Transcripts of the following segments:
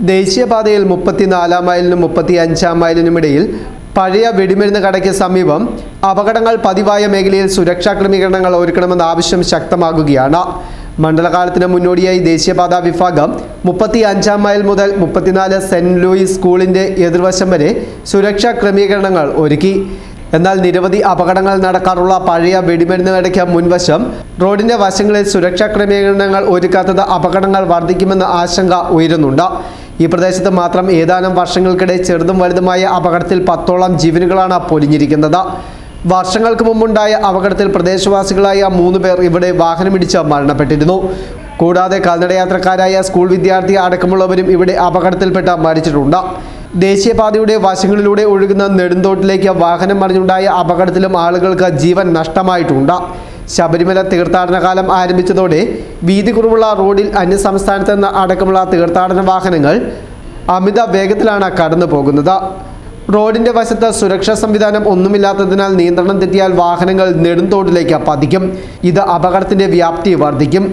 ദേശീയപാതയിൽ 34 മൈലിനും 35 മൈലിനുമിടയിൽ പഴയ വെടിമരുന്ന് കടയ്ക്ക് സമീപം അപകടങ്ങൾ പതിവായ മേഖലയിൽ സുരക്ഷാ ക്രമീകരണങ്ങൾ ഒരുക്കണമെന്ന ആവശ്യം ശക്തമാകുകയാണ്. മണ്ഡലകാലത്തിന് മുന്നോടിയായി ദേശീയപാത വിഭാഗം 35 മൈൽ മുതൽ 34 സെന്റ് ലൂയിസ് സ്കൂളിന്റെ എതിർവശം വരെ സുരക്ഷാ ക്രമീകരണങ്ങൾ ഒരുക്കി. എന്നാൽ നിരവധി അപകടങ്ങൾ നടക്കാറുള്ള പഴയ വെടിമരുന്ന് കടയ്ക്ക് മുൻവശം റോഡിന്റെ വശങ്ങളിൽ സുരക്ഷാ ക്രമീകരണങ്ങൾ ഒരുക്കാത്തത് അപകടങ്ങൾ വർദ്ധിക്കുമെന്ന ആശങ്ക ഉയരുന്നുണ്ട്. ഈ പ്രദേശത്ത് മാത്രം ഏതാനും വർഷങ്ങൾക്കിടെ ചെറുതും വലുതുമായ അപകടത്തിൽ 10ഓളം ജീവനുകളാണ് പൊലിഞ്ഞിരിക്കുന്നത്. വർഷങ്ങൾക്ക് മുമ്പുണ്ടായ അപകടത്തിൽ പ്രദേശവാസികളായ 3 പേർ ഇവിടെ വാഹനമിടിച്ച് മരണപ്പെട്ടിരുന്നു. കൂടാതെ കാൽനടയാത്രക്കാരായ സ്കൂൾ വിദ്യാർത്ഥി അടക്കമുള്ളവരും ഇവിടെ അപകടത്തിൽപ്പെട്ട് മരിച്ചിട്ടുണ്ട്. ദേശീയപാതയുടെ വശങ്ങളിലൂടെ ഒഴുകുന്ന നെടുന്തോട്ടിലേക്ക് വാഹനം മറിഞ്ഞുണ്ടായ അപകടത്തിലും ആളുകൾക്ക് ജീവൻ നഷ്ടമായിട്ടുണ്ട്. ശബരിമല തീർത്ഥാടന കാലം ആരംഭിച്ചതോടെ വീതി കുറവുള്ള റോഡിൽ അന്യസംസ്ഥാനത്ത് നിന്ന് അടക്കമുള്ള തീർത്ഥാടന വാഹനങ്ങൾ അമിത വേഗത്തിലാണ് കടന്നു പോകുന്നത്. റോഡിന്റെ വശത്ത് സുരക്ഷാ സംവിധാനം ഒന്നുമില്ലാത്തതിനാൽ നിയന്ത്രണം തെറ്റിയാൽ വാഹനങ്ങൾ നെടുന്തോട്ടിലേക്ക് പതിക്കും. ഇത് അപകടത്തിന്റെ വ്യാപ്തി വർദ്ധിക്കും.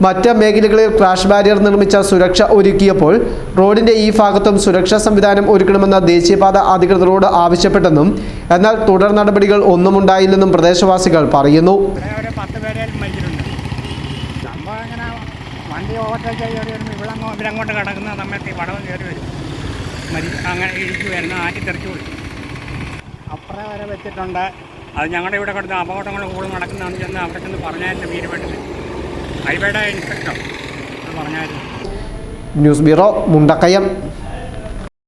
മറ്റ് മേഖലകളിൽ ക്രാഷ് ബാരിയർ നിർമ്മിച്ച സുരക്ഷ ഒരുക്കിയപ്പോൾ റോഡിന്റെ ഈ ഭാഗത്തും സുരക്ഷാ സംവിധാനം ഒരുക്കണമെന്ന് ദേശീയപാത അധികൃതരോട് ആവശ്യപ്പെട്ടെന്നും എന്നാൽ തുടർ നടപടികൾ ഒന്നും ഉണ്ടായില്ലെന്നും പ്രദേശവാസികൾ പറയുന്നു. അപ്പുറം വരെ വെച്ചിട്ടുണ്ട്. അത് ഞങ്ങളുടെ ഇവിടെ കിടന്ന് അപകടങ്ങൾ കൂടുതൽ നടക്കുന്നതെന്ന് ചെന്ന് അവിടെ ചെന്ന് പറഞ്ഞായിരുന്നു. വീരുപെട്ടത് ഹൈവേയുടെ ഇൻസ്പെക്ടർ പറഞ്ഞായിരുന്നു. News bureau, Mundakayam.